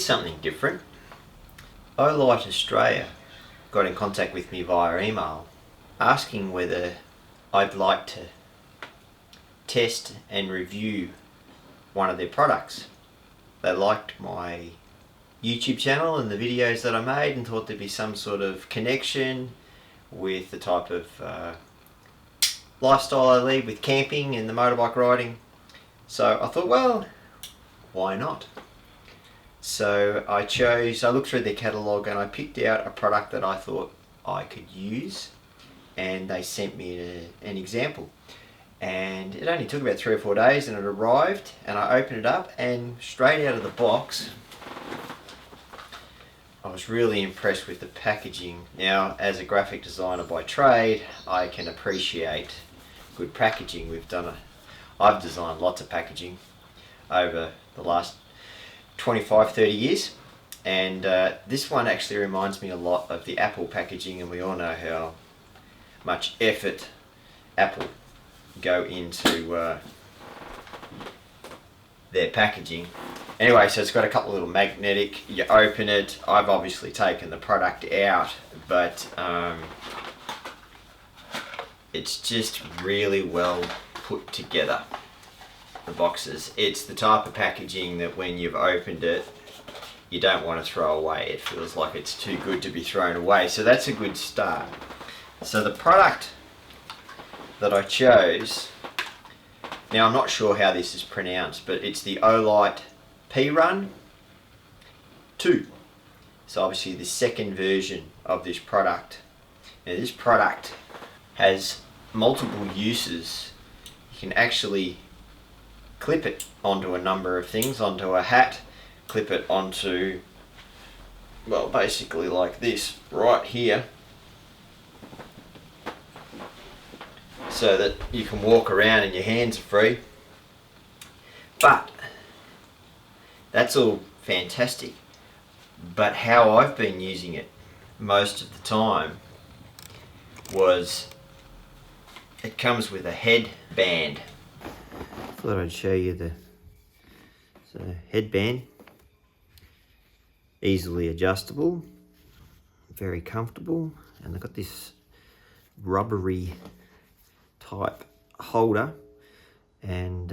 here's something different. Olight Australia got in contact with me via email asking whether I'd like to test and review one of their products. They liked my YouTube channel and the videos that I made and thought there'd be some sort of connection with the type of lifestyle I lead with camping and the motorbike riding. So I thought, well, why not? So I looked through their catalogue and I picked out a product that I thought I could use, and they sent me an example. And it only took about 3 or 4 days and it arrived, and I opened it up, and straight out of the box I was really impressed with the packaging. Now, as a graphic designer by trade, I can appreciate good packaging. I've designed lots of packaging over the last 25-30 years, and this one actually reminds me a lot of the Apple packaging, and we all know how much effort Apple go into their packaging. Anyway, so it's got a couple of little magnetic, you open it. I've obviously taken the product out, but it's just really well put together, the boxes. It's the type of packaging that when you've opened it, you don't want to throw away. It feels like it's too good to be thrown away, so that's a good start. So the product that I chose, now I'm not sure how this is pronounced, but it's the Olight PERUN2. So obviously the second version of this product. Now this product has multiple uses. You can actually clip it onto a number of things, onto a hat, clip it onto, well, basically like this right here, so that you can walk around and your hands are free. But that's all fantastic, but how I've been using it most of the time was it comes with a headband. Thought I'd show you the headband. Easily adjustable, very comfortable, and they've got this rubbery type holder, and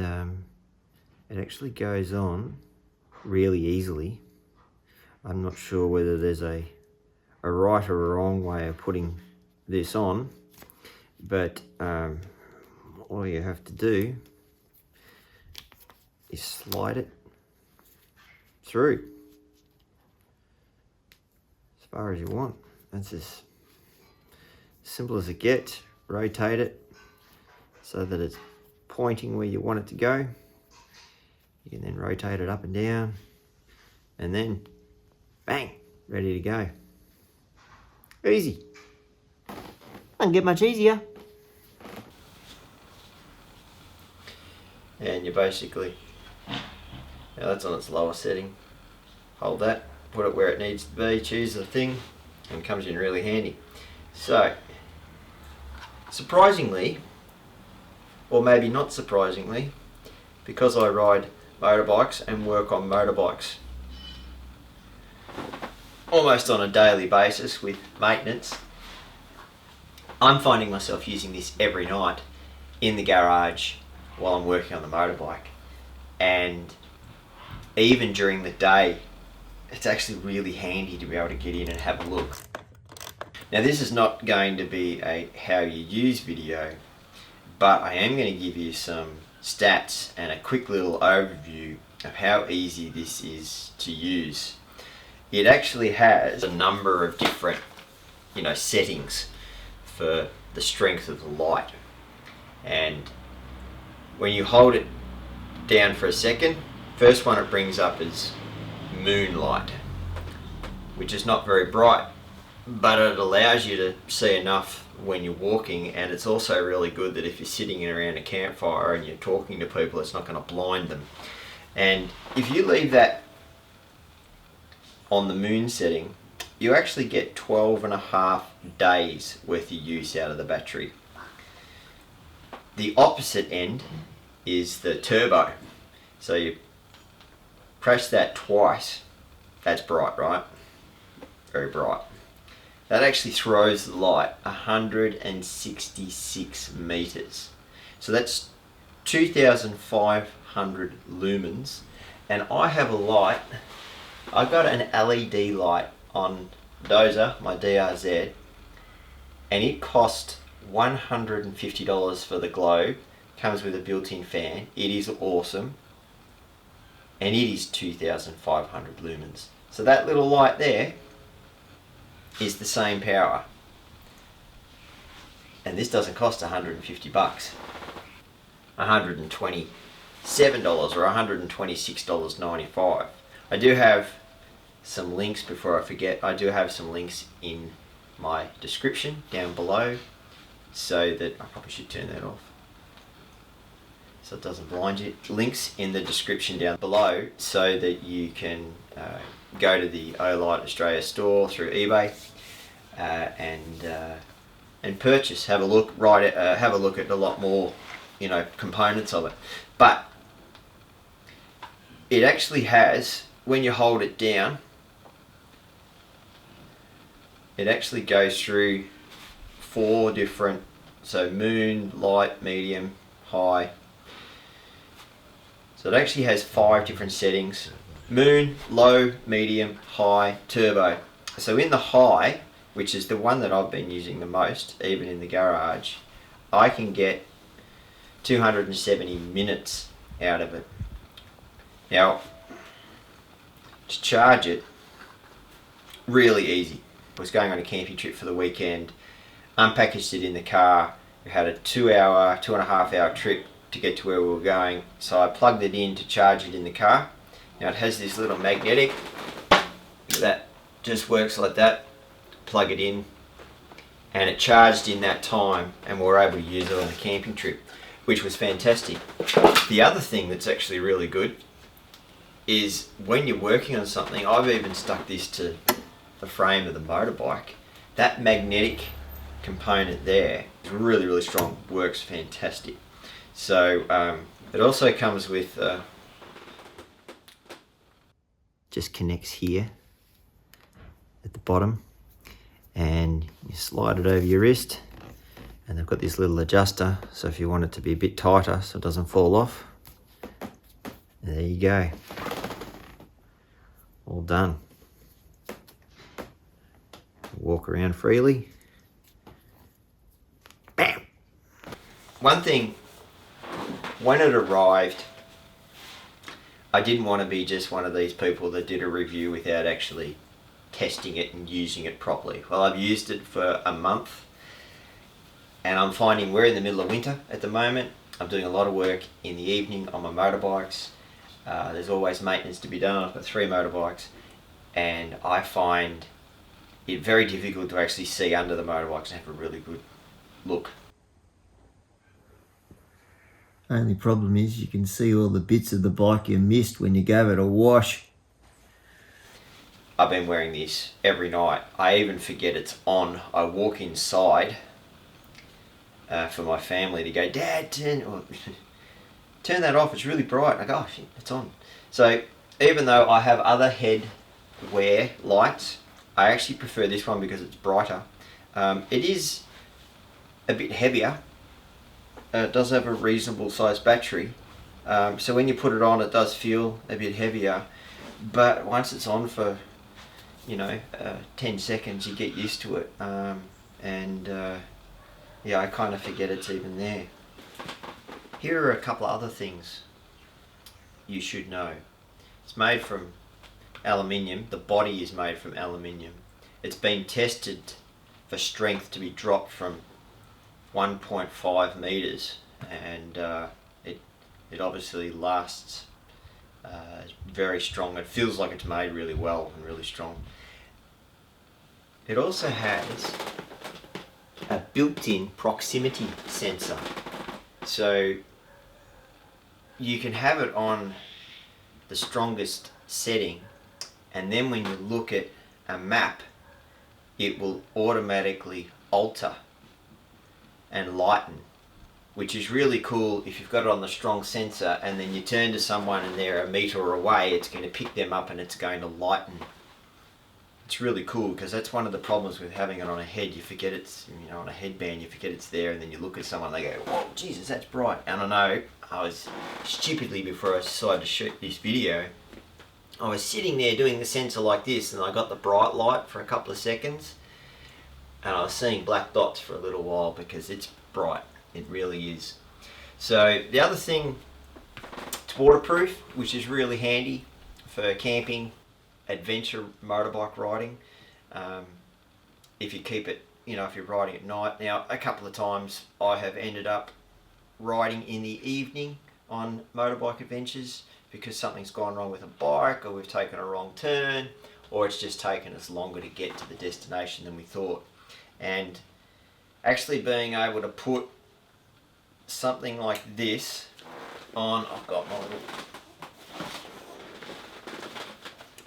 it actually goes on really easily. I'm not sure whether there's a right or a wrong way of putting this on, but all you have to do is slide it through as far as you want. That's as simple as it gets. Rotate it so that it's pointing where you want it to go. You can then rotate it up and down, and then bang, ready to go. Easy. Doesn't get much easier. And you basically, now that's on its lower setting. Hold that, put it where it needs to be, choose the thing, and it comes in really handy. So, surprisingly, or maybe not surprisingly, because I ride motorbikes and work on motorbikes almost on a daily basis with maintenance, I'm finding myself using this every night in the garage while I'm working on the motorbike. And even during the day, it's actually really handy to be able to get in and have a look. Now this is not going to be a how you use video, but I am going to give you some stats and a quick little overview of how easy this is to use. It actually has a number of different, settings for the strength of the light. And when you hold it down for a second, first one it brings up is moonlight, which is not very bright, but it allows you to see enough when you're walking, and it's also really good that if you're sitting around a campfire and you're talking to people, it's not going to blind them. And if you leave that on the moon setting, you actually get 12.5 days worth of use out of the battery. The opposite end is the turbo. So you press that twice That's bright, right? Very bright. That actually throws the light 166 meters. So that's 2,500 lumens. And I have a light, I got an LED light on Dozer, my DRZ, and it cost $150 for the globe. Comes with a built-in fan. It is awesome. And it is 2,500 lumens. So that little light there is the same power. And this doesn't cost 150 bucks. $127 or $126.95. I do have some links, before I forget, I do have some links in my description down below, so that I probably should turn that off so it doesn't blind you. Links in the description down below so that you can go to the Olight Australia store through eBay and purchase. Have a look, have a look at a lot more, you know, components of it. But it actually has, when you hold it down, it actually goes through 4 different, so moon, light, medium, high. So it actually has 5 different settings: moon, low, medium, high, turbo. So in the high, which is the one that I've been using the most, even in the garage, I can get 270 minutes out of it. Now, to charge it, really easy. I was going on a camping trip for the weekend, unpackaged it in the car. We had a 2.5 hour trip to get to where we were going, so I plugged it in to charge it in the car. Now it has this little magnetic that just works like that. Plug it in, and it charged in that time, and we were able to use it on the camping trip, which was fantastic. The other thing that's actually really good is when you're working on something, I've even stuck this to the frame of the motorbike. That magnetic component there is really, really strong, works fantastic. So it also comes with, just connects here at the bottom, and you slide it over your wrist, and they've got this little adjuster, so if you want it to be a bit tighter so it doesn't fall off, there you go, all done. Walk around freely. Bam! One thing, when it arrived, I didn't want to be just one of these people that did a review without actually testing it and using it properly. Well, I've used it for a month, and I'm finding we're in the middle of winter at the moment. I'm doing a lot of work in the evening on my motorbikes. There's always maintenance to be done. I've got 3 motorbikes, and I find it very difficult to actually see under the motorbikes and have a really good look. Only problem is you can see all the bits of the bike you missed when you gave it a wash. I've been wearing this every night. I even forget it's on. I walk inside for my family to go, "Dad, turn that off, it's really bright." I go, "Oh shit, it's on." So even though I have other headwear lights, I actually prefer this one because it's brighter. It is a bit heavier. It does have a reasonable sized battery, so when you put it on, it does feel a bit heavier, but once it's on for 10 seconds, you get used to it, yeah, I kind of forget it's even there. Here are a couple of other things you should know. It's made from aluminium. The body is made from aluminium. It's been tested for strength to be dropped from 1.5 meters, and it obviously lasts very strong. It feels like it's made really well and really strong. It also has a built-in proximity sensor, so you can have it on the strongest setting, and then when you look at a map, it will automatically alter and lighten, which is really cool. If you've got it on the strong sensor and then you turn to someone and they're a meter away, it's going to pick them up and it's going to lighten it's really cool because that's one of the problems with having it on a head. You forget it's, you know, on a headband, you forget it's there, and then you look at someone and they go, whoa, Jesus, that's bright. And I know I was stupidly, before I decided to shoot this video, I was sitting there doing the sensor like this, and I got the bright light for a couple of seconds, and I was seeing black dots for a little while because it's bright. It really is. So the other thing, it's waterproof, which is really handy for camping, adventure motorbike riding. If you keep it, you know, if you're riding at night. Now, a couple of times I have ended up riding in the evening on motorbike adventures because something's gone wrong with a bike, or we've taken a wrong turn, or it's just taken us longer to get to the destination than we thought. And actually being able to put something like this on, I've got my little,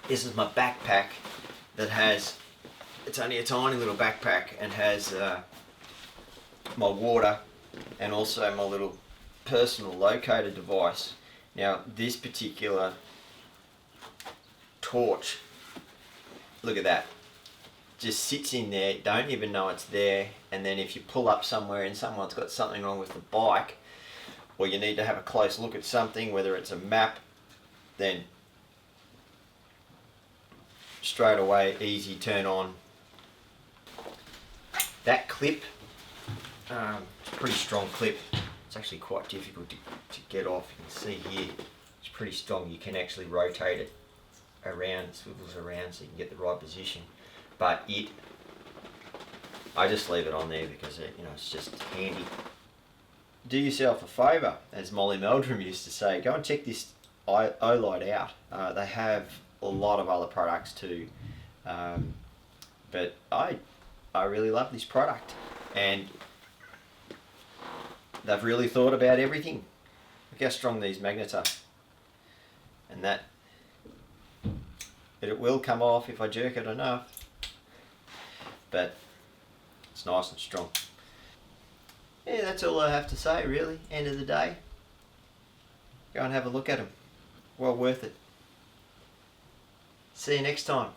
this is my backpack that has, it's only a tiny little backpack, and has my water and also my little personal locator device. Now this particular torch, look at that, just sits in there, don't even know it's there, and then if you pull up somewhere and someone's got something wrong with the bike, or you need to have a close look at something, whether it's a map, then straight away, easy, turn on. That clip, it's a pretty strong clip. It's actually quite difficult to get off. You can see here, it's pretty strong. You can actually rotate it around, it swivels around so you can get the right position. But I just leave it on there because you know, it's just handy. Do yourself a favour, as Molly Meldrum used to say, go and check this Olight out. They have a lot of other products too, but I really love this product, and they've really thought about everything. Look how strong these magnets are, and that it will come off if I jerk it enough, but it's nice and strong. Yeah, that's all I have to say really. End of the day, go and have a look at them. Well worth it. See you next time.